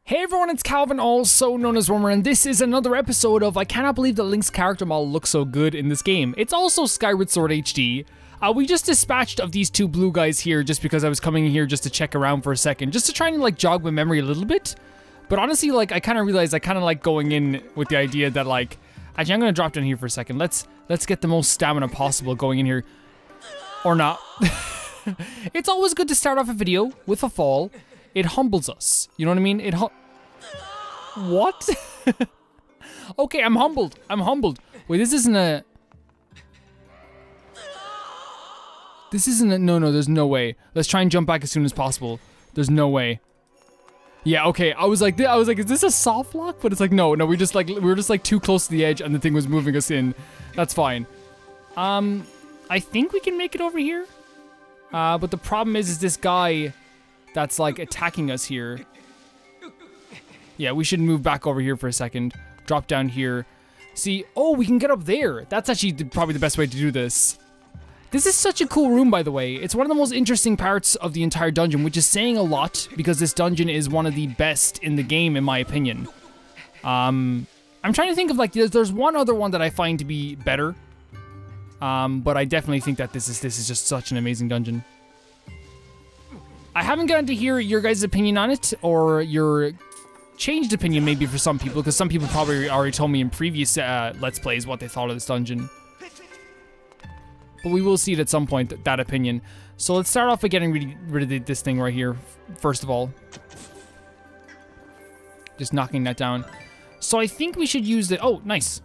Hey everyone, it's Calvin, also known as Wormer, and this is another episode of I cannot believe that Link's character model looks so good in this game. It's also Skyward Sword HD. We just dispatched of these two blue guys here just because I was coming in here just to check around for a second, just to try and like jog my memory a little bit. But honestly, like I kind of realized I kind of like going in with the idea that like, actually I'm gonna drop down here for a second. Let's get the most stamina possible going in here, or not. It's always good to start off a video with a fall. It humbles us. You know what I mean? What? Okay, I'm humbled. I'm humbled. Wait, this isn't a... No, there's no way. Let's try and jump back as soon as possible. There's no way. Yeah, okay. I was like, is this a soft lock? But it's like, no, we were just like too close to the edge and the thing was moving us in. That's fine. I think we can make it over here. But the problem is this guy that's like attacking us here. Yeah, we should move back over here for a second. Drop down here. See, oh, we can get up there. That's actually probably the best way to do this. This is such a cool room, by the way. It's one of the most interesting parts of the entire dungeon, which is saying a lot because this dungeon is one of the best in the game, in my opinion. I'm trying to think of like, there's one other one that I find to be better. But I definitely think that this is just such an amazing dungeon. I haven't gotten to hear your guys' opinion on it, or your changed opinion maybe for some people, because some people probably already told me in previous Let's Plays what they thought of this dungeon. But we will see it at some point, that opinion. So let's start off by getting rid of this thing right here, first of all. Just knocking that down. So I think we should use the... Oh, nice.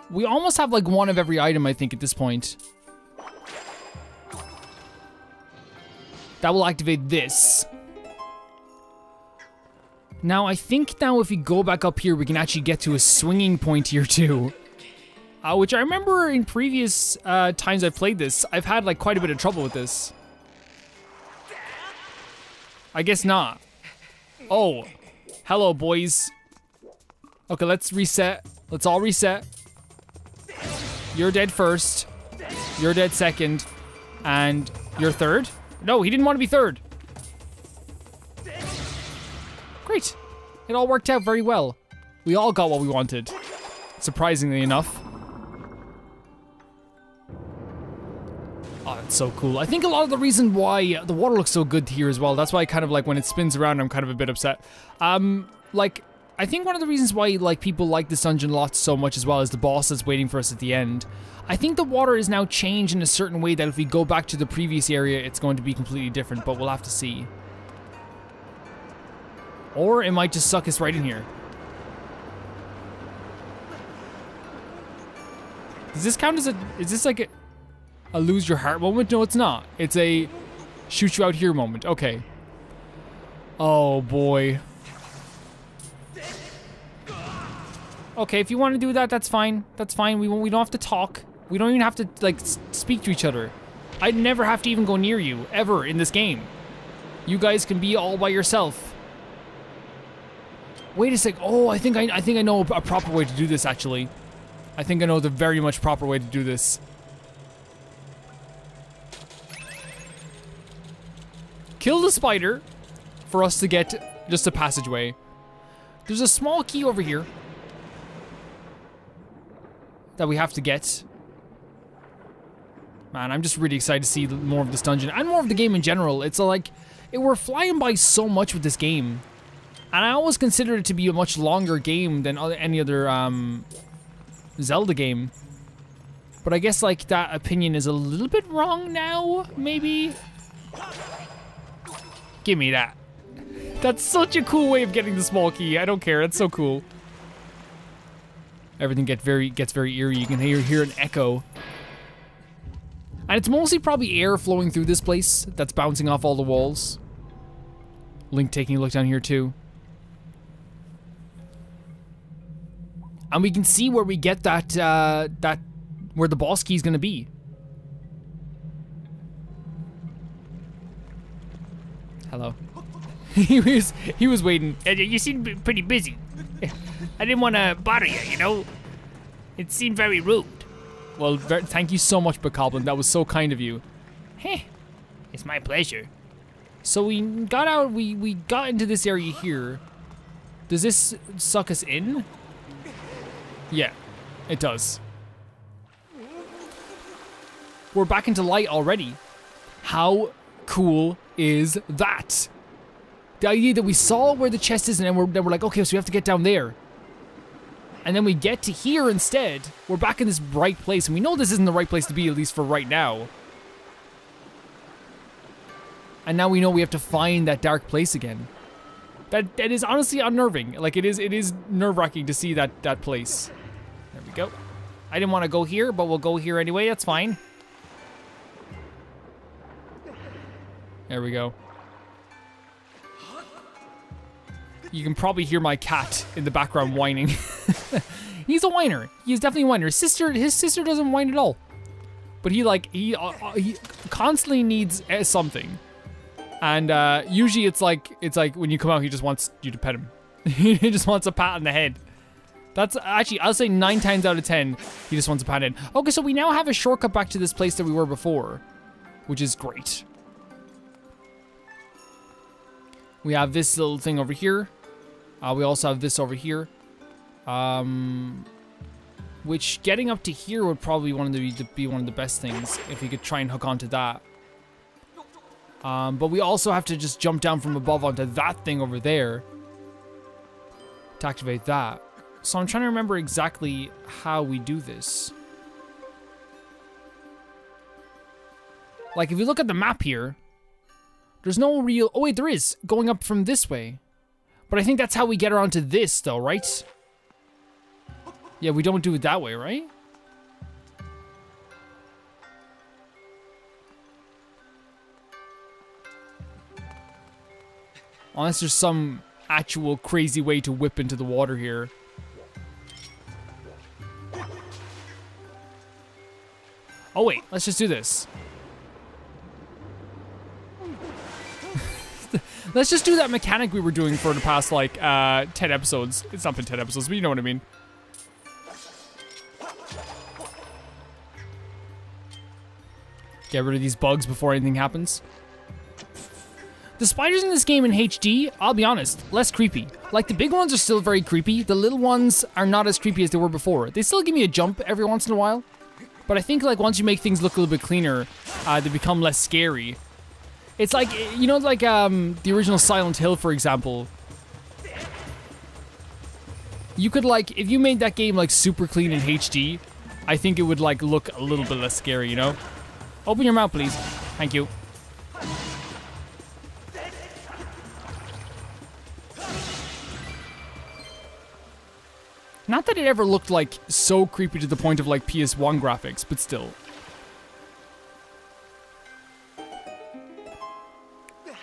We almost have like one of every item, I think, at this point. That will activate this. Now, I think now if we go back up here, we can actually get to a swinging point here too. Which I remember in previous times I've played this, I've had like quite a bit of trouble with this. I guess not. Oh, hello boys. Okay, let's reset. Let's all reset. You're dead first. You're dead second. And you're third? No, he didn't want to be third. Great. It all worked out very well. We all got what we wanted. Surprisingly enough. Oh, that's so cool. I think a lot of the reason why the water looks so good here as well, that's why I kind of like when it spins around, I'm kind of a bit upset. Like, I think one of the reasons why like people like this dungeon a lot so much as well is the boss that's waiting for us at the end. I think the water is now changed in a certain way that if we go back to the previous area, it's going to be completely different, but we'll have to see. Or it might just suck us right in here. Does this count as a... Is this like a lose your heart moment? No, it's not. It's a shoot you out here moment. Okay. Oh, boy. Okay, if you want to do that, that's fine. That's fine. We don't have to talk. We don't even have to, like, speak to each other. I'd never have to even go near you, ever, in this game. You guys can be all by yourself. Wait a sec. Oh, I think I know a proper way to do this, actually. I think I know the very much proper way to do this. Kill the spider for us to get just a passageway. There's a small key over here that we have to get. Man, I'm just really excited to see more of this dungeon and more of the game in general. It's like, we're flying by so much with this game. And I always considered it to be a much longer game than any other Zelda game. But I guess like that opinion is a little bit wrong now, maybe? Give me that. That's such a cool way of getting the small key. I don't care, it's so cool. Everything gets very eerie. You can hear an echo. And it's mostly probably air flowing through this place that's bouncing off all the walls. Link taking a look down here too. And we can see where we get that, where the boss key is gonna be. Hello. He was waiting. You seem pretty busy. I didn't want to bother you, you know? It seemed very rude. Well, thank you so much, Bokoblin. That was so kind of you. Heh. It's my pleasure. So we got out, we got into this area here. Does this suck us in? Yeah, it does. We're back into light already. How cool is that? The idea that we saw where the chest is and then we're like, okay, so we have to get down there. And then we get to here instead. We're back in this right place, and we know this isn't the right place to be, at least for right now. And now we know we have to find that dark place again. That is honestly unnerving. Like, it is nerve-wracking to see that place. There we go. I didn't want to go here, but we'll go here anyway. That's fine. There we go. You can probably hear my cat in the background whining. He's a whiner. He's definitely a whiner. His sister doesn't whine at all. But he constantly needs something. And usually it's like when you come out, he just wants you to pet him. He just wants a pat on the head. That's actually, I'll say 9 times out of 10, he just wants a pat in. Okay, so we now have a shortcut back to this place that we were before, which is great. We have this little thing over here. We also have this over here. Which getting up to here would probably be one of the best things if we could try and hook onto that. But we also have to just jump down from above onto that thing over there to activate that. So I'm trying to remember exactly how we do this. Like, if you look at the map here, there's no real... Oh, wait, there is. Going up from this way. But I think that's how we get around to this, though, right? Yeah, we don't do it that way, right? Unless there's some actual crazy way to whip into the water here. Oh, wait. Let's just do this. Let's just do that mechanic we were doing for the past, like, 10 episodes. It's not been 10 episodes, but you know what I mean. Get rid of these bugs before anything happens. The spiders in this game in HD, I'll be honest, less creepy. Like, the big ones are still very creepy. The little ones are not as creepy as they were before. They still give me a jump every once in a while. But I think, like, once you make things look a little bit cleaner, they become less scary. It's like, you know, like the original Silent Hill, for example. You could, like, if you made that game, like, super clean in HD, I think it would, like, look a little bit less scary, you know? Open your mouth, please. Thank you. Not that it ever looked, like, so creepy to the point of, like, PS1 graphics, but still.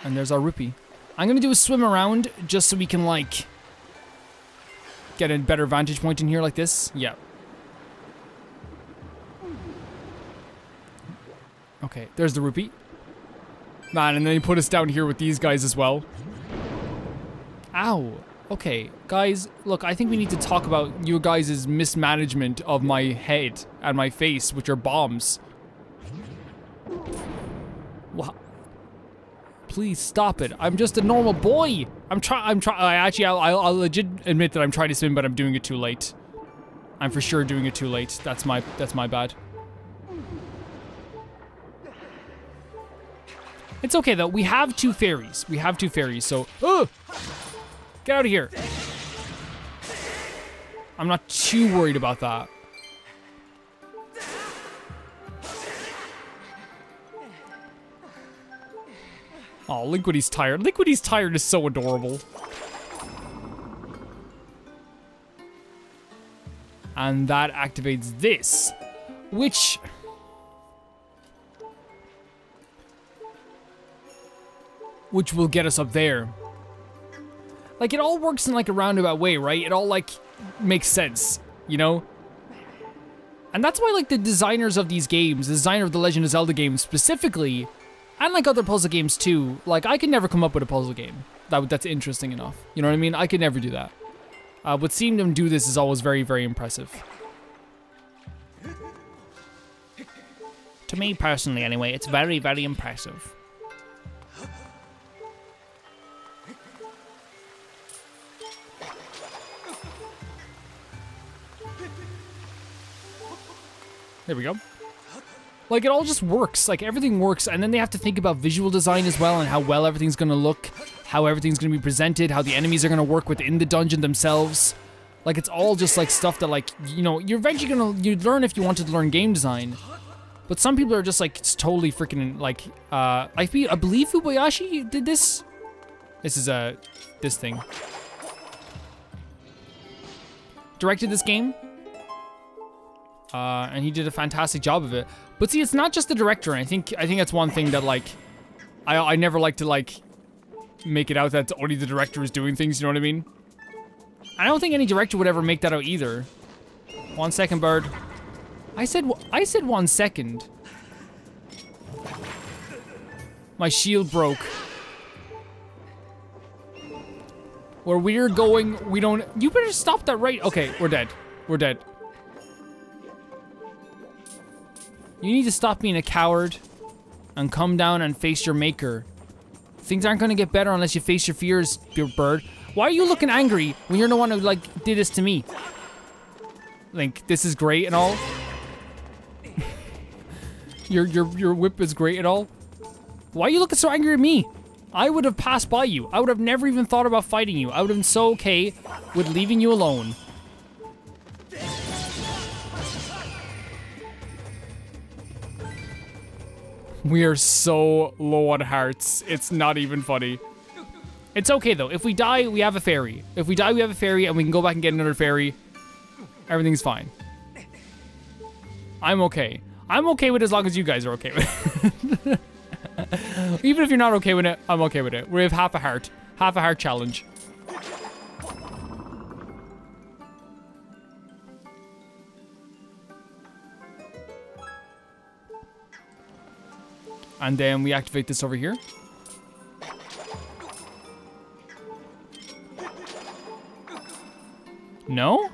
And there's our rupee. I'm gonna do a swim around just so we can, like, get a better vantage point in here like this. Yeah. Okay, there's the rupee. Man, and then he put us down here with these guys as well. Ow. Okay, guys, look, I think we need to talk about you guys' mismanagement of my head and my face, which are bombs. What? Please stop it. I'm just a normal boy. I'll legit admit that I'm trying to swim, but I'm doing it too late. I'm for sure doing it too late. That's my bad. It's okay though. We have 2 fairies. So, get out of here. I'm not too worried about that. Oh, Liquidy's tired. Liquidy's tired is so adorable. And that activates this, which... will get us up there. Like, it all works in, like, a roundabout way, right? It all, like, makes sense, you know? And that's why, like, the designers of these games, the designer of the Legend of Zelda games specifically, and, like, other puzzle games, too. Like, I could never come up with a puzzle game that's interesting enough. You know what I mean? I could never do that. But seeing them do this is always very, very impressive. To me, personally, anyway, it's very, very impressive. There we go. Like, it all just works. Like, everything works. And then they have to think about visual design as well and how well everything's gonna look, how everything's gonna be presented, how the enemies are gonna work within the dungeon themselves. Like, it's all just, like, stuff that, like, you know, you're eventually gonna... You'd learn if you wanted to learn game design. But some people are just, like, it's totally freaking, like... I believe Fubayashi did this. This is, this thing. Directed this game. And he did a fantastic job of it. But see, it's not just the director. I think that's one thing that, like, I never like to, like, make it out that only the director is doing things, you know what I mean? I don't think any director would ever make that out either. 1 second, bird. I said 1 second. My shield broke. Where we're going, we don't... You better stop that right... Okay, we're dead. We're dead. You need to stop being a coward and come down and face your maker. Things aren't gonna get better unless you face your fears, your bird. Why are you looking angry when you're the one who, like, did this to me? Link, this is great and all. your whip is great and all. Why are you looking so angry at me? I would have passed by you. I would have never even thought about fighting you. I would have been so okay with leaving you alone. We are so low on hearts. It's not even funny. It's okay though. If we die, we have a fairy. If we die, we have a fairy and we can go back and get another fairy. Everything's fine. I'm okay. I'm okay with it as long as you guys are okay with it. Even if you're not okay with it, I'm okay with it. We have half a heart. Half a heart challenge. And then we activate this over here. No?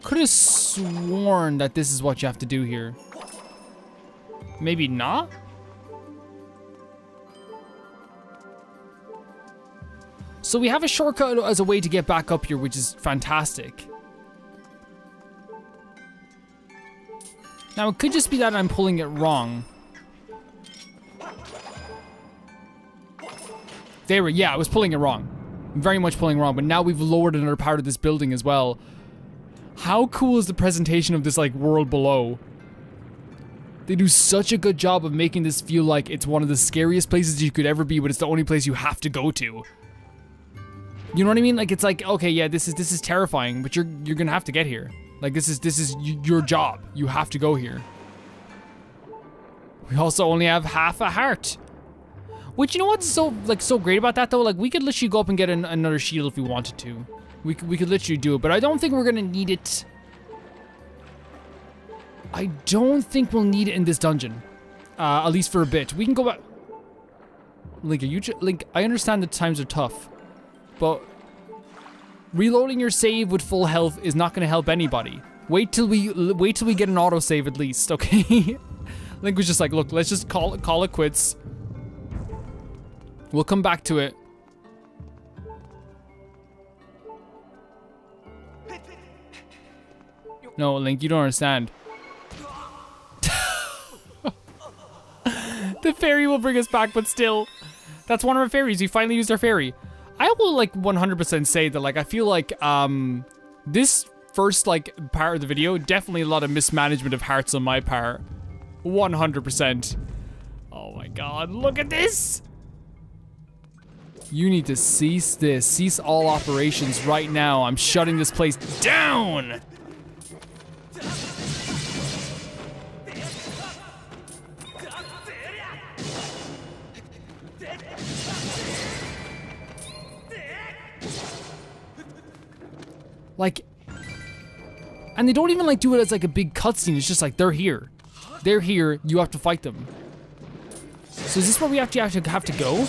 Could have sworn that this is what you have to do here. Maybe not? So we have a shortcut as a way to get back up here, which is fantastic. Now, it could just be that I'm pulling it wrong. Yeah, I was pulling it wrong. Very much pulling wrong, but now we've lowered another part of this building as well. How cool is the presentation of this, like, world below? They do such a good job of making this feel like it's one of the scariest places you could ever be, but it's the only place you have to go to. You know what I mean? Like, it's like, okay, yeah, this is terrifying, but you're gonna have to get here. Like, this is your job. You have to go here. We also only have half a heart. Which, you know what's so great about that, though? Like, we could literally go up and get another shield if we wanted to. We could literally do it, but I don't think we're gonna need it. I don't think we'll need it in this dungeon. At least for a bit. We can go back. Link, Link, I understand that times are tough, but reloading your save with full health is not gonna help anybody. Wait till we get an autosave at least, okay? Link was just like, look, let's just call it quits. We'll come back to it. No, Link, you don't understand. The fairy will bring us back, but still, that's one of our fairies. We finally used our fairy. I will, like, 100% say that, like, I feel like, this first, like, part of the video, definitely a lot of mismanagement of hearts on my part. 100%. Oh my god, look at this! You need to cease this. Cease all operations right now. I'm shutting this place down! Like, and they don't even, like, do it as, like, a big cutscene. It's just like, they're here. They're here, you have to fight them. So is this where we have to go?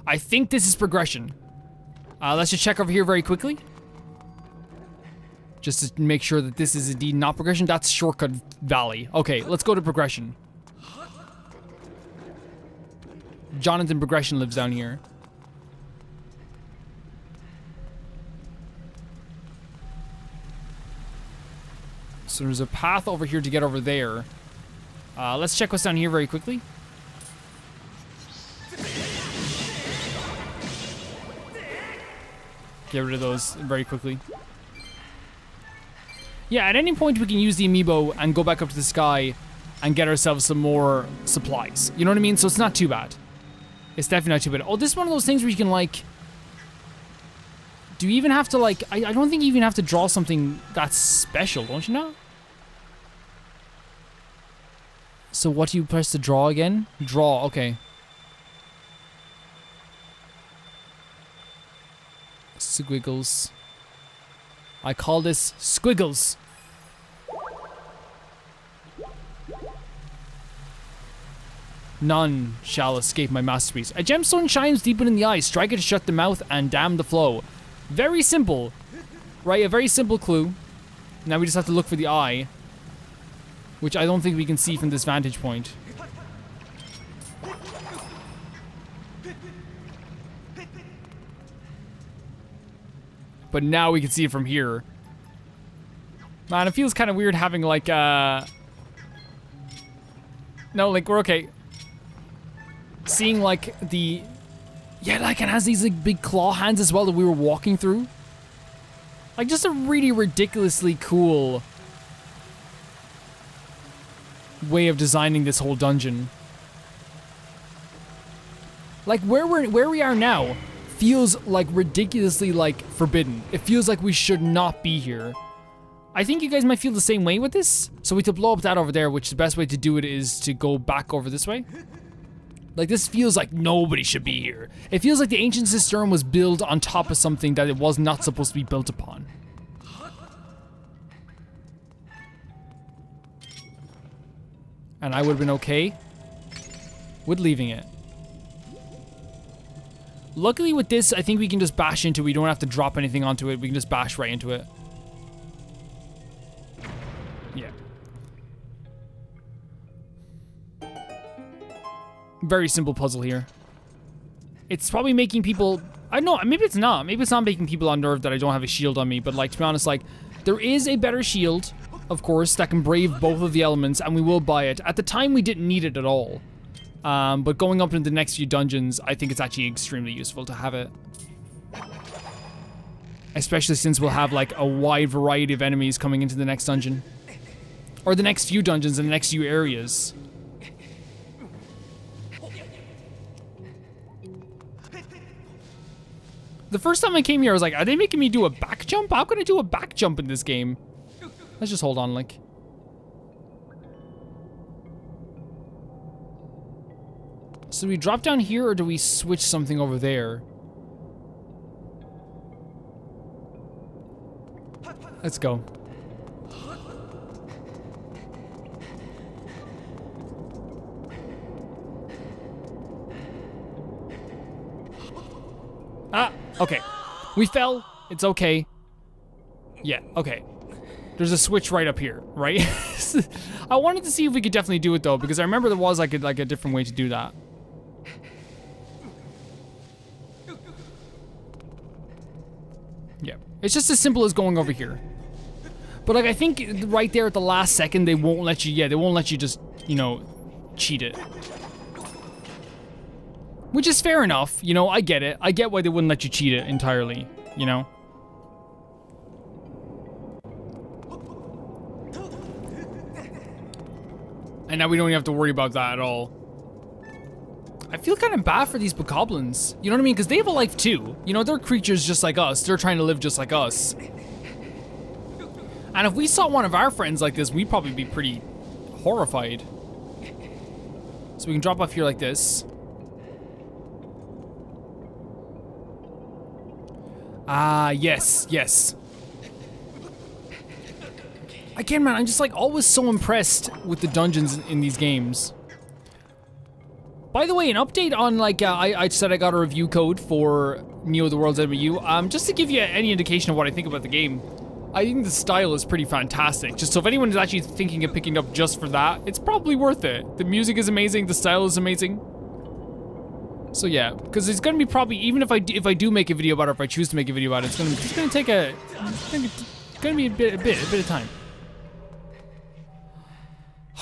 I think this is progression. Let's just check over here very quickly. Just to make sure that this is indeed not progression. That's Shortcut Valley. Okay, let's go to progression. Jonathan Progression lives down here. So there's a path over here to get over there. Let's check what's down here very quickly. Get rid of those very quickly. Yeah, at any point we can use the amiibo and go back up to the sky and get ourselves some more supplies. You know what I mean? So it's not too bad. It's definitely not too bad. Oh, this is one of those things where you can, like... Do you even have to, like... I don't think you even have to draw something that's special, don't you know? So what do you press to draw again? Draw, okay. Squiggles. I call this squiggles. None shall escape my masterpiece. A gemstone shines deep in the eye. Strike it to shut the mouth and dam the flow. Very simple. Right, a very simple clue. Now we just have to look for the eye, which I don't think we can see from this vantage point. But now we can see it from here. Man, it feels kind of weird having like, no, like, we're okay. Seeing like the, yeah, like it has these like big claw hands as well that we were walking through. Like just a really ridiculously cool way of designing this whole dungeon. Like where we are now feels like ridiculously like forbidden. It feels like we should not be here. I think you guys might feel the same way with this. So we have to blow up that over there, which the best way to do it is to go back over this way. Like this feels like nobody should be here. It feels like the ancient CISTERN was built on top of something that it was not supposed to be built upon. And I would have been okay with leaving it. Luckily with this, I think we can just bash into it. We don't have to drop anything onto it. We can just bash right into it. Yeah. Very simple puzzle here. It's probably making people... I don't know, maybe it's not. Maybe it's not making people unnerved that I don't have a shield on me. But like, to be honest, like, there is a better shield, of course, that can brave both of the elements. And we will buy it. At the time, we didn't need it at all. But going up into the next few dungeons, I think it's actually extremely useful to have it. Especially since we'll have like a wide variety of enemies coming into the next dungeon. Or the next few dungeons in the next few areas. The first time I came here, I was like, are they making me do a back jump? How can I do a back jump in this game? Let's just hold on, like. So do we drop down here or do we switch something over there? Let's go. Ah, okay. We fell. It's okay. Yeah, okay. There's a switch right up here, right? I wanted to see if we could definitely do it though, because I remember there was like a different way to do that. Yeah, it's just as simple as going over here. But like, I think right there at the last second, they won't let you, yeah, they won't let you just, you know, cheat it. Which is fair enough, you know, I get it. I get why they wouldn't let you cheat it entirely, you know? And now we don't even have to worry about that at all. I feel kind of bad for these bokoblins. You know what I mean? Because they have a life too. You know, they're creatures just like us. They're trying to live just like us. And if we saw one of our friends like this, we'd probably be pretty horrified. So we can drop off here like this. Ah, yes, yes. Again, man, I'm just like always so impressed with the dungeons in these games. By the way, an update on like, I said I got a review code for Neo the World's MU. Just to give you any indication of what I think about the game. I think the style is pretty fantastic. Just so if anyone is actually thinking of picking up just for that, it's probably worth it. The music is amazing, the style is amazing. So yeah, because it's gonna be probably, even if I do make a video about it, or if I choose to make a video about it, it's gonna take it's gonna be a bit of time.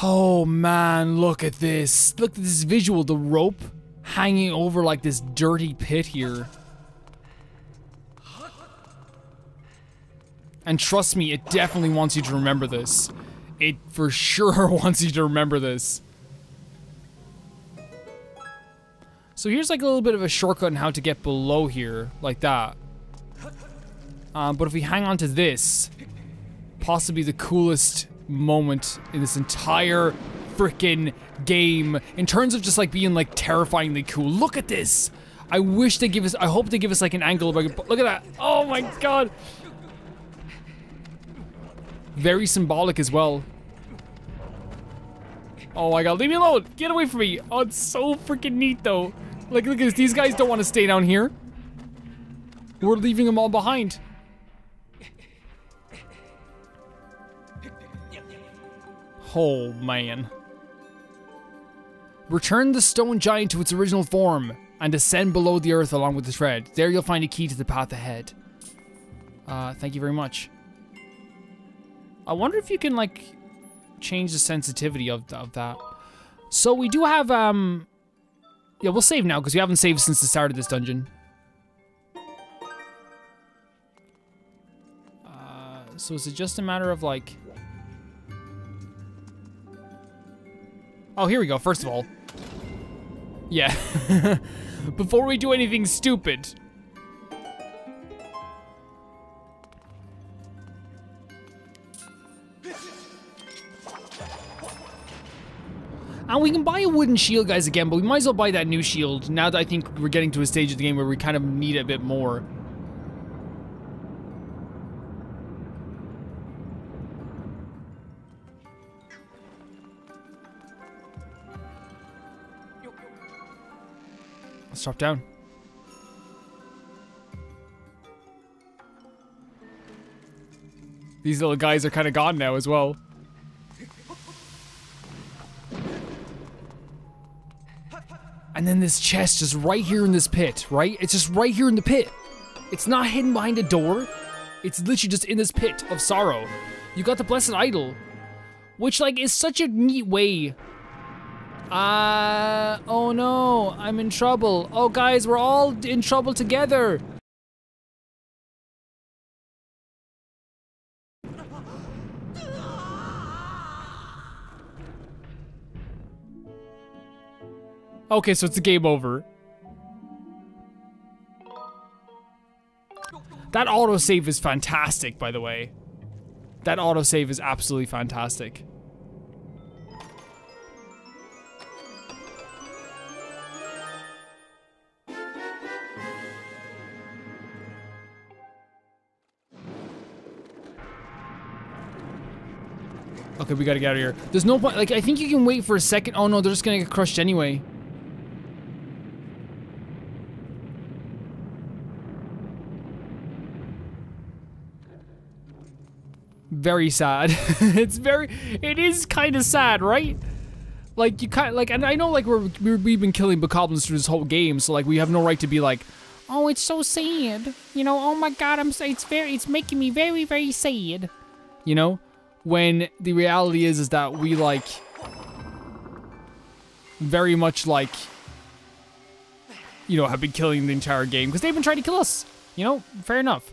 Oh man, look at this. Look at this visual, the rope hanging over like this dirty pit here. And trust me, it definitely wants you to remember this. It for sure wants you to remember this. So here's like a little bit of a shortcut on how to get below here, like that. But if we hang on to this, possibly the coolest moment in this entire freaking game, in terms of just like being like terrifyingly cool. Look at this! I wish they give us, I hope they give us like an angle. Look at that! Oh my god! Very symbolic as well. Oh my god, leave me alone! Get away from me! Oh, it's so freaking neat though. Like, look at this, these guys don't want to stay down here. We're leaving them all behind. Oh man. Return the stone giant to its original form and descend below the earth along with the shred. There you'll find a key to the path ahead. Thank you very much. I wonder if you can like change the sensitivity of that. So we do have yeah, we'll save now because we haven't saved since the start of this dungeon. So is it just a matter of like, oh, here we go, first of all. Yeah. Before we do anything stupid. And we can buy a wooden shield, guys, again, but we might as well buy that new shield now that I think we're getting to a stage of the game where we kind of need it a bit more. Let's drop down. These little guys are kind of gone now as well. And then this chest just right here in this pit, right? It's just right here in the pit. It's not hidden behind a door. It's literally just in this pit of sorrow. You got the blessed idol, which like is such a neat way. Oh no, I'm in trouble. Oh guys, we're all in trouble together. Okay, so it's a game over. That autosave is fantastic, by the way. That autosave is absolutely fantastic. Okay, we gotta get out of here. There's no point, like, I think you can wait for a second. Oh no, they're just gonna get crushed anyway. Very sad. It is kind of sad, right? Like, you kind like, and I know, like, we've been killing bokoblins through this whole game, so, like, we have no right to be like, oh, it's so sad. You know, oh my god, it's making me very, very sad. You know? When the reality is that we, like, very much, like, you know, have been killing the entire game because they've been trying to kill us. You know, fair enough.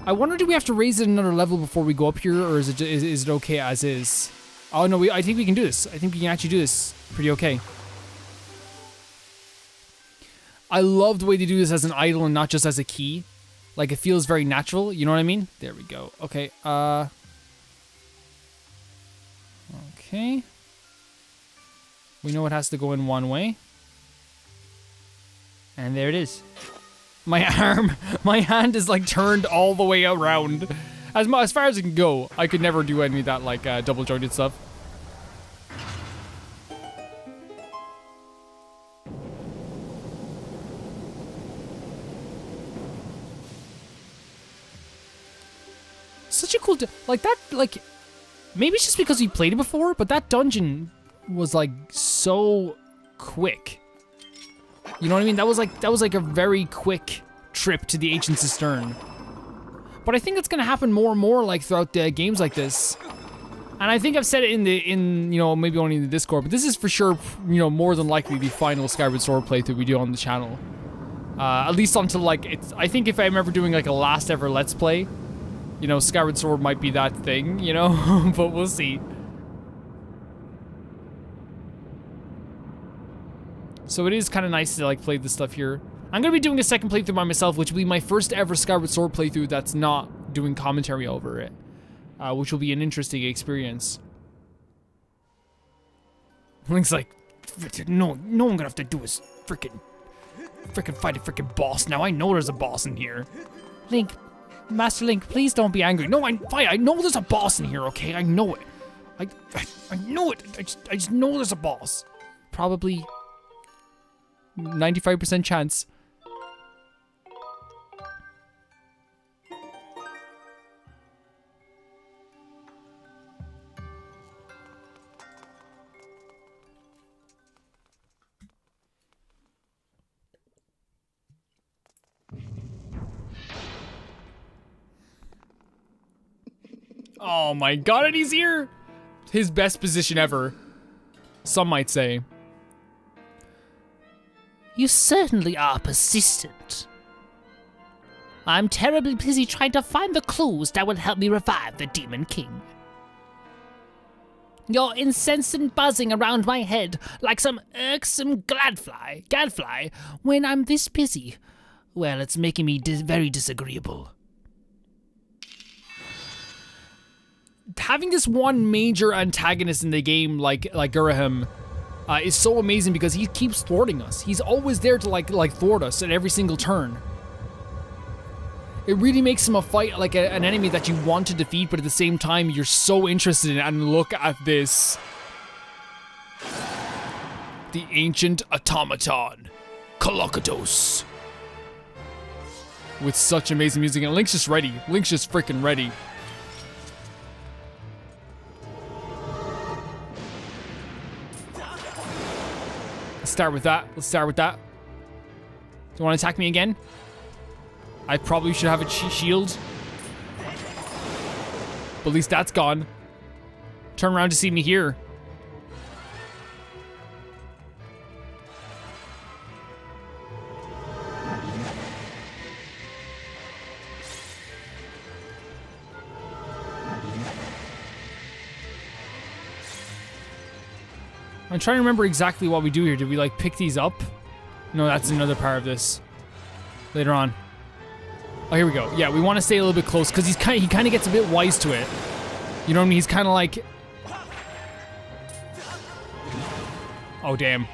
I wonder, do we have to raise it another level before we go up here, or is it okay as is? Oh no, I think we can do this. I think we can actually do this pretty okay. I love the way they do this as an idol and not just as a key. Like, it feels very natural, you know what I mean? There we go. Okay, okay. We know it has to go in one way. And there it is. My arm, my hand is like turned all the way around. As far as it can go, I could never do any of that like double jointed stuff. Such a cool, like that, like, maybe it's just because we played it before, but that dungeon was like so quick. You know what I mean? That was like a very quick trip to the ancient CISTERN. But I think it's gonna happen more and more like throughout the games like this. And I think I've said it in you know, maybe only in the Discord, but this is for sure, you know, more than likely the final Skyward Sword playthrough we do on the channel. At least until like I think if I'm ever doing like a last ever Let's Play, you know, Skyward Sword might be that thing, you know, but we'll see. So it is kind of nice to like play this stuff here. I'm gonna be doing a second playthrough by myself, which will be my first ever Skyward Sword playthrough that's not doing commentary over it, which will be an interesting experience. Link's like, no, I'm gonna have to do is freaking fight a freaking boss now. I know there's a boss in here. Link, Master Link, please don't be angry. No, I'm fine. I know there's a boss in here. Okay, I know it. I know it. I just know there's a boss. Probably 95% chance. Oh my god, and he's here! His best position ever. Some might say. You certainly are persistent. I'm terribly busy trying to find the clues that will help me revive the Demon King. Your incessant buzzing around my head like some irksome gadfly when I'm this busy. Well, it's making me very disagreeable. Having this one major antagonist in the game like Gurahim is so amazing because he keeps thwarting us. He's always there to like thwart us at every single turn. It really makes him a fight like an enemy that you want to defeat, but at the same time you're so interested in it. And look at this. The ancient automaton, Kolokados. With such amazing music, and Link's just ready. Link's just freaking ready. Let's start with that. Let's start with that. Do you want to attack me again? I probably should have a shield. But at least that's gone. Turn around to see me here. I'm trying to remember exactly what we do here. Did we like pick these up? No, that's another part of this. Later on. Oh, here we go. Yeah, we want to stay a little bit close because he kind of gets a bit wise to it. You know what I mean? He's kind of like... Oh, damn.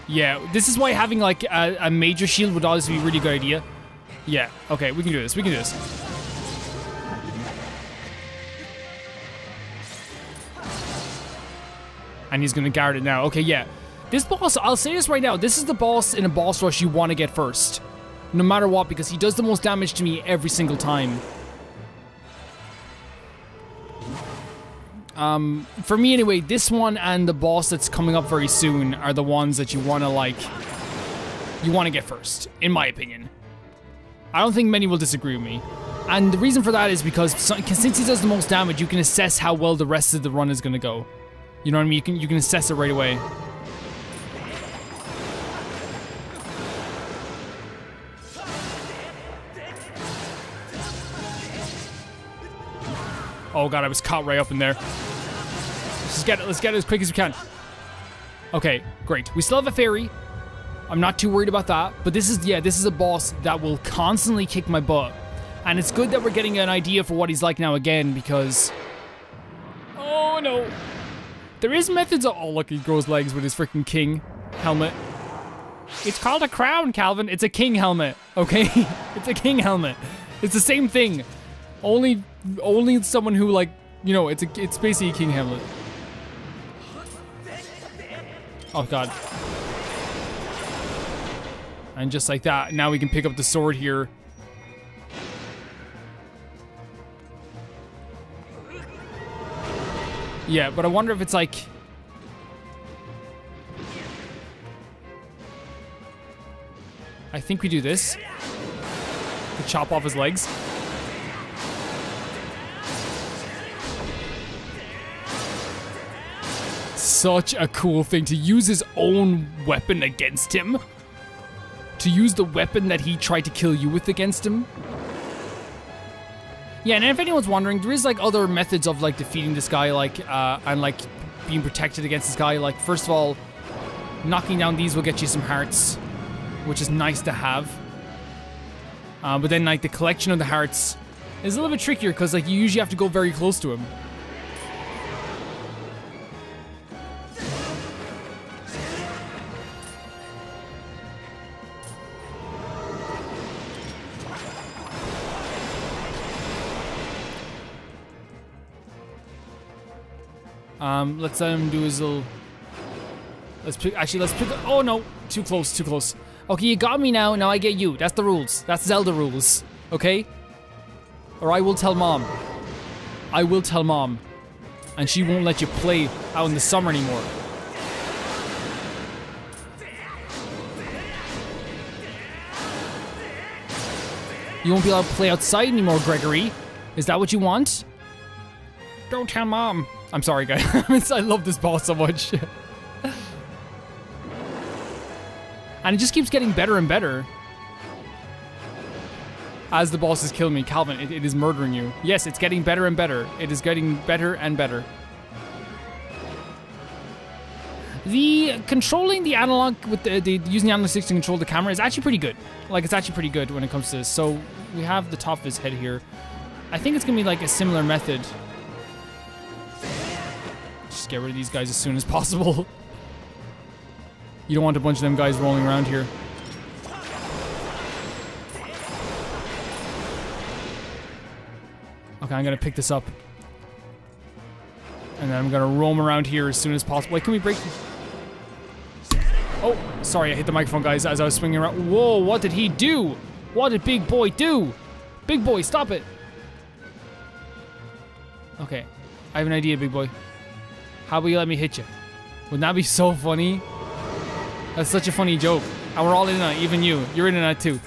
Yeah, this is why having like a major shield would always be a really good idea. Yeah, okay, we can do this. We can do this. And he's gonna guard it now. Okay, yeah. This boss, I'll say this right now, this is the boss in a boss rush you want to get first. No matter what, because he does the most damage to me every single time. For me anyway, this one and the boss that's coming up very soon are the ones that you want to like, you want to get first, in my opinion. I don't think many will disagree with me. And the reason for that is because since he does the most damage, you can assess how well the rest of the run is gonna go. You know what I mean? You can assess it right away. Oh god, I was caught right up in there. Let's get it as quick as we can. Okay, great. We still have a fairy. I'm not too worried about that. But this is a boss that will constantly kick my butt. And it's good that we're getting an idea for what he's like now again, because... Oh no. There is methods of... Oh look, he grows legs with his freaking king helmet. It's called a crown, Calvin. It's a king helmet, okay? It's a king helmet. It's the same thing. Only someone who like, you know, it's basically a king helmet. Oh god. And just like that, now we can pick up the sword here. Yeah, but I wonder if it's like... I think we do this. To chop off his legs. Such a cool thing to use his own weapon against him. To use the weapon that he tried to kill you with against him. Yeah, and if anyone's wondering, there is like other methods of like defeating this guy, like and like being protected against this guy. Like first of all, knocking down these will get you some hearts, which is nice to have. But then like the collection of the hearts is a little bit trickier because like you usually have to go very close to him. Let's let him do his little... Let's pick... Actually, let's pick... Oh, no. Too close, too close. Okay, you got me now. Now I get you. That's the rules. That's Zelda rules. Okay? Or I will tell Mom. I will tell Mom. And she won't let you play out in the summer anymore. You won't be allowed to play outside anymore, Gregory. Is that what you want? Don't tell Mom. I'm sorry, guys. I love this boss so much. And it just keeps getting better and better. As the boss is killing me. Calvin, it is murdering you. Yes, it's getting better and better. It is getting better and better. The controlling the analog with the using the analog sticks to control the camera is actually pretty good. Like, it's actually pretty good when it comes to this. So, we have the top of his head here. I think it's gonna be like a similar method. Just get rid of these guys as soon as possible. You don't want a bunch of them guys rolling around here. Okay, I'm gonna pick this up. And then I'm gonna roam around here as soon as possible. Wait, can we break? Oh, sorry, I hit the microphone, guys, as I was swinging around. Whoa, what did he do? What did Big Boy do? Big Boy, stop it. Okay, I have an idea, Big Boy. How about you let me hit you? Wouldn't that be so funny? That's such a funny joke. And we're all in on it, even you. You're in on it too.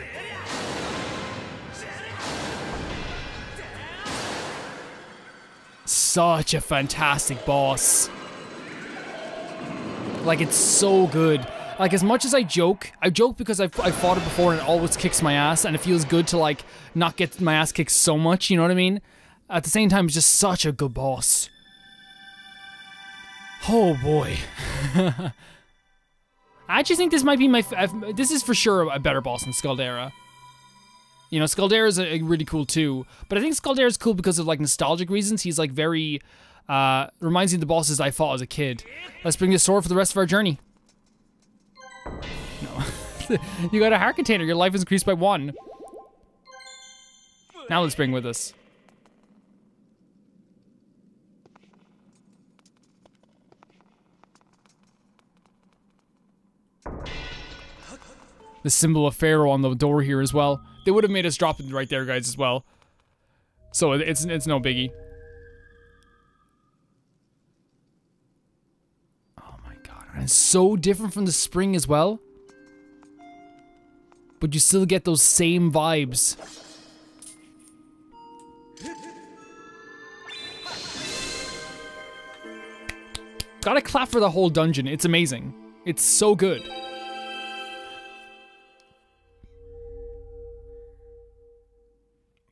Such a fantastic boss. Like, it's so good. Like, as much as I joke because I've fought it before and it always kicks my ass, and it feels good to, like, not get my ass kicked so much, you know what I mean? At the same time, it's just such a good boss. Oh boy. I actually think this might be this is for sure a better boss than Scaldera. You know, Scaldera is really cool too, but I think Scaldera is cool because of like nostalgic reasons. He's like very, reminds me of the bosses I fought as a kid. Let's bring this sword for the rest of our journey. No. You got a heart container, your life is increased by 1. Now let's bring with us. The symbol of Pharaoh on the door here as well. They would have made us drop it right there, guys, as well. So it's no biggie. Oh my god, and it's so different from the spring as well. But you still get those same vibes. Gotta clap for the whole dungeon. It's amazing. It's so good.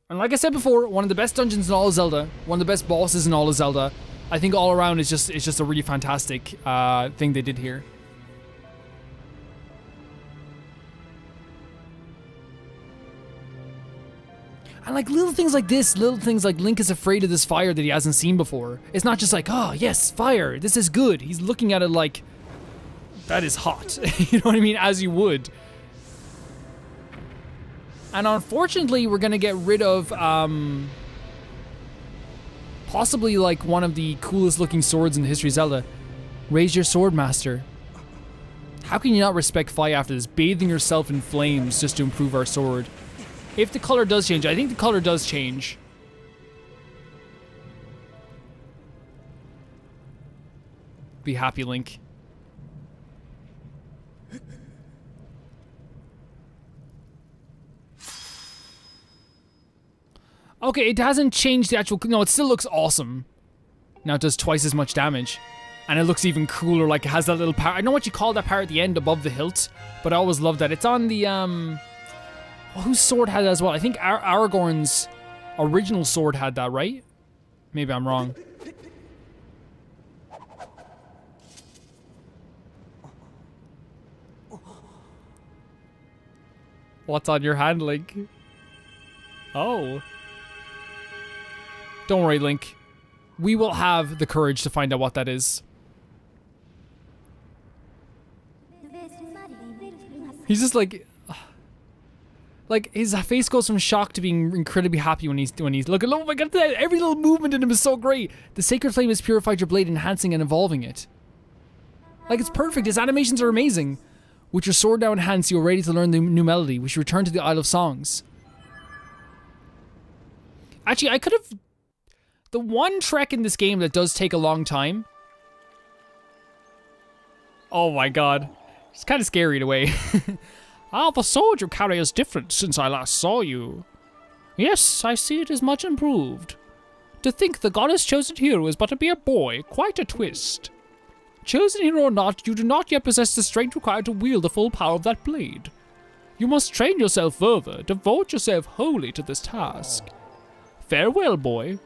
And like I said before, one of the best dungeons in all of Zelda, one of the best bosses in all of Zelda. I think all around it's just a really fantastic thing they did here. And like little things like this, little things like Link is afraid of this fire that he hasn't seen before. It's not just like, oh yes, fire, this is good. He's looking at it like, that is hot. You know what I mean? As you would. And unfortunately, we're gonna get rid of, possibly like one of the coolest looking swords in the history of Zelda. Raise your sword, master. How can you not respect fire after this? Bathing yourself in flames just to improve our sword. If the color does change, I think the color does change. Be happy, Link. Okay, it hasn't changed the actual... No, it still looks awesome. Now it does twice as much damage. And it looks even cooler, like it has that little part. I know what you call that part at the end above the hilt, but I always loved that. It's on the, well, whose sword had that as well? I think Aragorn's original sword had that, right? Maybe I'm wrong. What's on your hand, Link? Oh. Don't worry, Link. We will have the courage to find out what that is. He's just like his face goes from shock to being incredibly happy when he's look, oh my god, every little movement in him is so great. The sacred flame has purified your blade, enhancing and evolving it. Like, it's perfect. His animations are amazing. With your sword now in hand, so you're ready to learn the new melody. We should return to the Isle of Songs. Actually, I could have... The one trek in this game that does take a long time... Oh my god. It's kind of scary in a way. Ah, the sword you carry is different since I last saw you. Yes, I see it is much improved. To think the goddess chosen hero is but to be a boy, quite a twist. Chosen hero or not, you do not yet possess the strength required to wield the full power of that blade. You must train yourself further, devote yourself wholly to this task. Farewell, boy.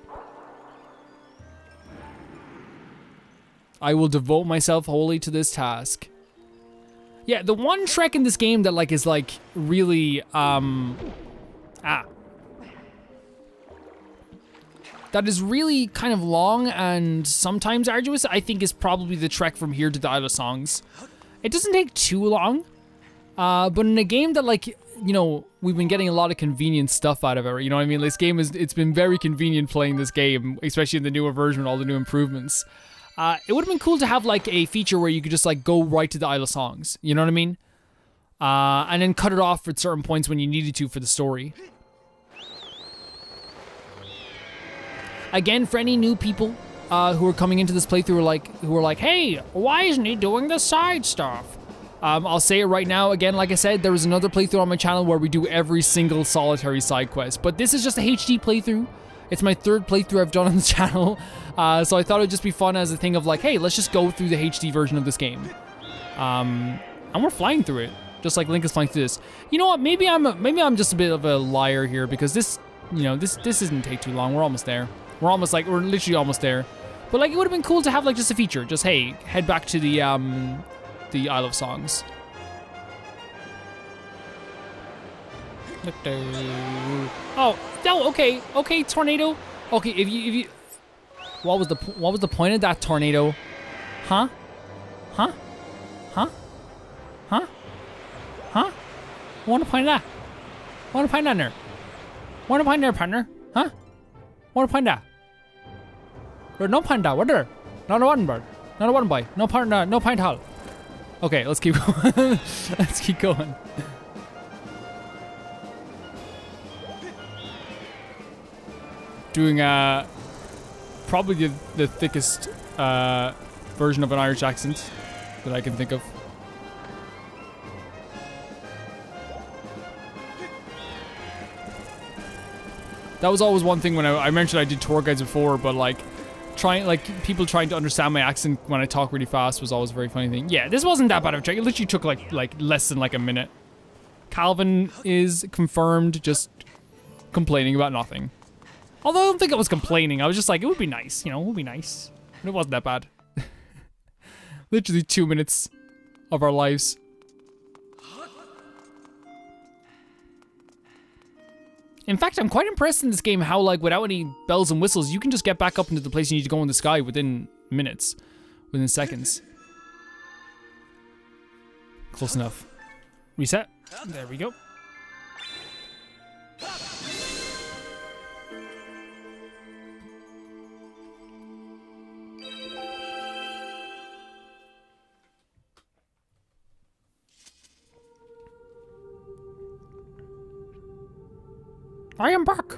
I will devote myself wholly to this task. Yeah, the one trek in this game that is really, that is really kind of long and sometimes arduous, I think is probably the trek from here to the Isle of Songs. It doesn't take too long, but in a game that you know, we've been getting a lot of convenient stuff out of it, you know what I mean? This game it's been very convenient playing this game, especially in the newer version with all the new improvements. It would have been cool to have a feature where you could just go right to the Isle of Songs, you know what I mean? And then cut it off at certain points when you needed to for the story. Again, for any new people who are coming into this playthrough who are like, hey, why isn't he doing the side stuff? I'll say it right now, again, like I said, there was another playthrough on my channel where we do every single solitary side quest, but this is just a HD playthrough. It's my third playthrough I've done on the channel, so I thought it would just be fun as a thing of hey, let's just go through the HD version of this game. And we're flying through it, just like Link is flying through this. You know what, maybe I'm just a bit of a liar here, because this, you know, this doesn't take too long. We're almost there. We're literally almost there. But it would have been cool to have just a feature, just hey, head back to the Isle of Songs. Oh no! Okay, tornado. Okay, if you, what was the point of that tornado? Huh? Huh? Huh? Huh? Huh? What the point of that? What the point of that there? What the point there, partner? Huh? What the point of that? There's no point of that. What there? Not a one bird. Not a one boy. No partner. No point hall. Okay, let's keep going. Let's keep going. Doing probably the thickest version of an Irish accent that I can think of. That was always one thing when I mentioned I did tour guides before, but people trying to understand my accent when I talk really fast was always a very funny thing. Yeah, this wasn't that bad of a trick. It literally took like less than a minute. Calvin is confirmed just complaining about nothing. Although I don't think I was complaining. I was just it would be nice, you know, it would be nice. And it wasn't that bad. Literally 2 minutes of our lives. In fact, I'm quite impressed in this game how, without any bells and whistles, you can just get back up into the place you need to go in the sky within minutes. Within seconds. Close enough. Reset. There we go. I am back.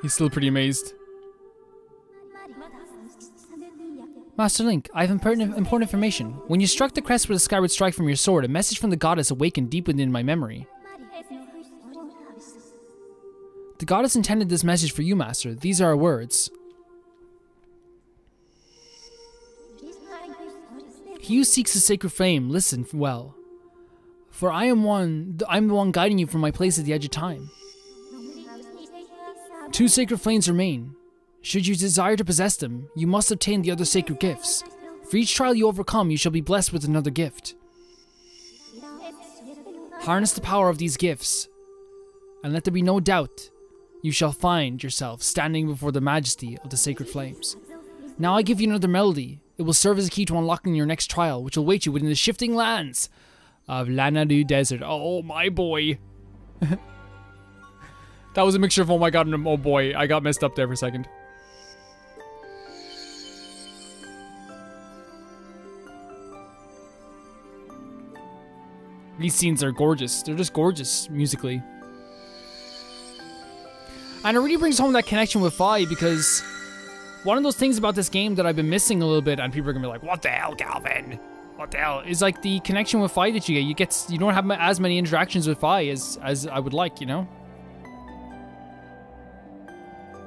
He's still pretty amazed. Master Link, I have important information. When you struck the crest with a skyward strike from your sword, a message from the goddess awakened deep within my memory. The goddess intended this message for you, Master. These are our words. He who seeks the sacred flame, listen well. For I'm the one guiding you from my place at the edge of time. 2 sacred flames remain. Should you desire to possess them, you must obtain the other sacred gifts. For each trial you overcome, you shall be blessed with another gift. Harness the power of these gifts, and let there be no doubt, you shall find yourself standing before the majesty of the sacred flames. Now I give you another melody. It will serve as a key to unlocking your next trial, which will await you within the shifting lands of Lanadu Desert. Oh my boy. That was a mixture of oh my god and oh boy. I got messed up there for a second. These scenes are gorgeous. They're just gorgeous musically. And it really brings home that connection with Fi, because one of those things about this game that I've been missing a little bit, and people are gonna be like, what the hell, Calvin? What the hell? Is like the connection with Fi that you get. You don't have as many interactions with Fi as I would like, you know?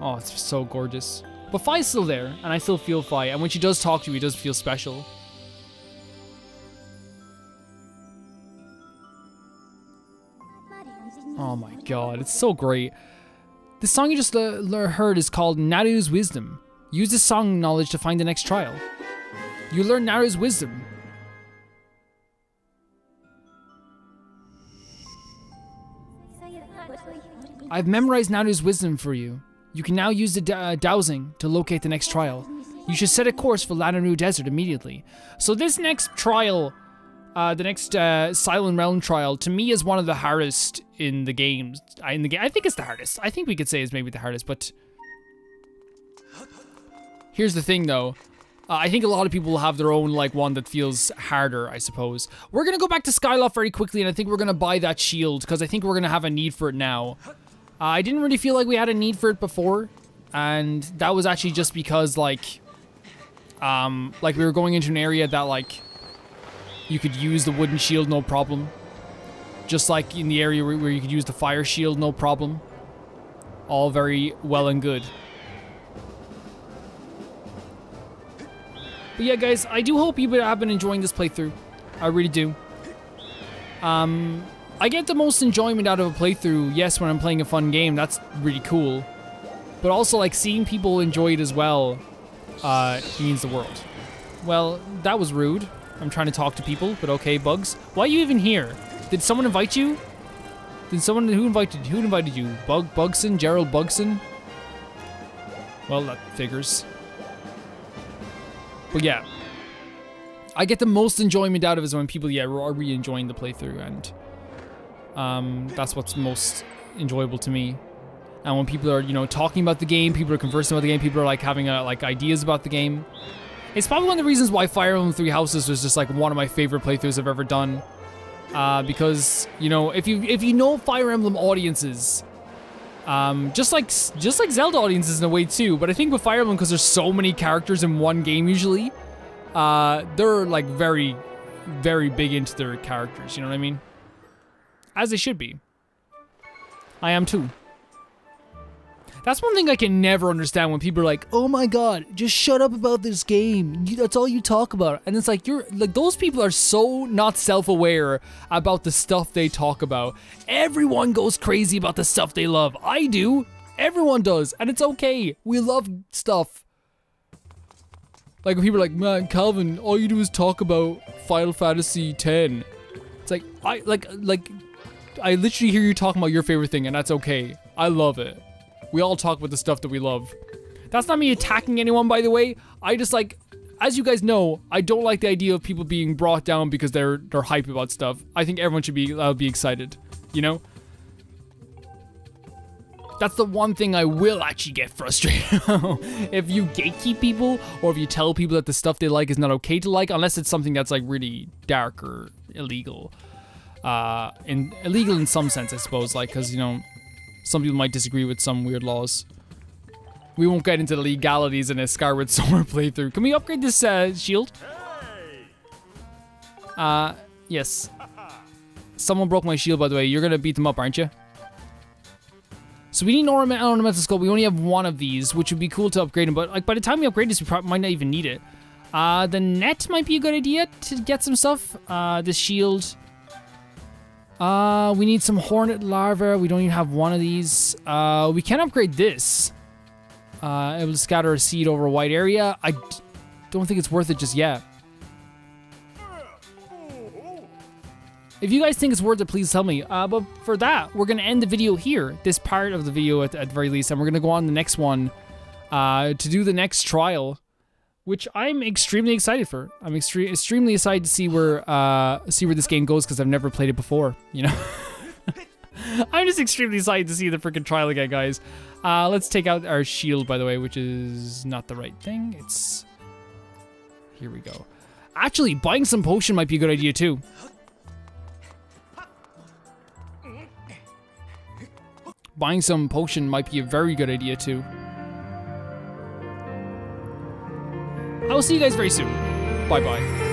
Oh, it's so gorgeous. But Fi's still there, and I still feel Fi, and when she does talk to you, he does feel special. Oh my god, it's so great. The song you just heard is called Naru's Wisdom. Use this song knowledge to find the next trial. You learn Naru's Wisdom. I've memorized Naru's Wisdom for you. You can now use the dowsing to locate the next trial. You should set a course for Lanadu Desert immediately. So this next trial, the next Silent Realm trial, to me is one of the hardest in the game. I think it's the hardest. I think we could say it's maybe the hardest, but here's the thing though. I think a lot of people will have their own like one that feels harder, I suppose. We're gonna go back to Skyloft very quickly, and I think we're gonna buy that shield because I think we're gonna have a need for it now. I didn't really feel like we had a need for it before, and that was actually just because like we were going into an area that like you could use the wooden shield no problem. Just like in the area where you could use the fire shield no problem. All very well and good. But yeah guys, I do hope you have been enjoying this playthrough. I really do. I get the most enjoyment out of a playthrough, yes, when I'm playing a fun game, that's really cool. But also like seeing people enjoy it as well means the world. Well, that was rude. I'm trying to talk to people, but okay, Bugs. Why are you even here? Did someone invite you? Who invited you? Bugson? Gerald Bugson? Well, that figures. But yeah. I get the most enjoyment out of it is when people, are really enjoying the playthrough, and that's what's most enjoyable to me. And when people are, talking about the game, people are conversing about the game, people are like having ideas about the game. It's probably one of the reasons why Fire Emblem Three Houses was just like one of my favorite playthroughs I've ever done. Because, if you know Fire Emblem audiences, just like Zelda audiences in a way too, but I think with Fire Emblem, because there's so many characters in one game usually, they're like very, very big into their characters, you know what I mean? As they should be. I am too. That's one thing I can never understand when people are like, oh my god, just shut up about this game. That's all you talk about. And it's like, those people are so not self-aware about the stuff they talk about. Everyone goes crazy about the stuff they love. I do. Everyone does. And it's okay. We love stuff. Like when people are like, man, Calvin, all you do is talk about Final Fantasy X. It's like, I literally hear you talking about your favorite thing, and that's okay. I love it. We all talk about the stuff that we love. That's not me attacking anyone, by the way. I just like, as you guys know, I don't like the idea of people being brought down because they're hype about stuff. I think everyone should be excited, you know? That's the one thing I will actually get frustrated. If you gatekeep people, or if you tell people that the stuff they like is not okay to like, unless it's something that's like really dark or illegal. Illegal in some sense, I suppose, like, because, some people might disagree with some weird laws. We won't get into the legalities in a Skyward Sword playthrough. Can we upgrade this shield? Yes. Someone broke my shield, by the way. You're gonna beat them up, aren't you? So we need an ornamental skull. We only have one of these, which would be cool to upgrade them. But like by the time we upgrade this, we probably might not even need it. The net might be a good idea to get some stuff. This shield. We need some hornet larvae. We don't even have one of these. We can upgrade this. It will scatter a seed over a wide area. I don't think it's worth it just yet. If you guys think it's worth it, please tell me. But for that, we're gonna end the video here. This part of the video at the very least, and we're gonna go on the next one to do the next trial, which I'm extremely excited for. I'm extremely excited to see where this game goes because I've never played it before. You know, I'm just extremely excited to see the freaking trial again, guys. Let's take out our shield, by the way, which is not the right thing. It's here we go. Actually, buying some potion might be a good idea too. Buying some potion might be a very good idea too. I will see you guys very soon. Bye bye.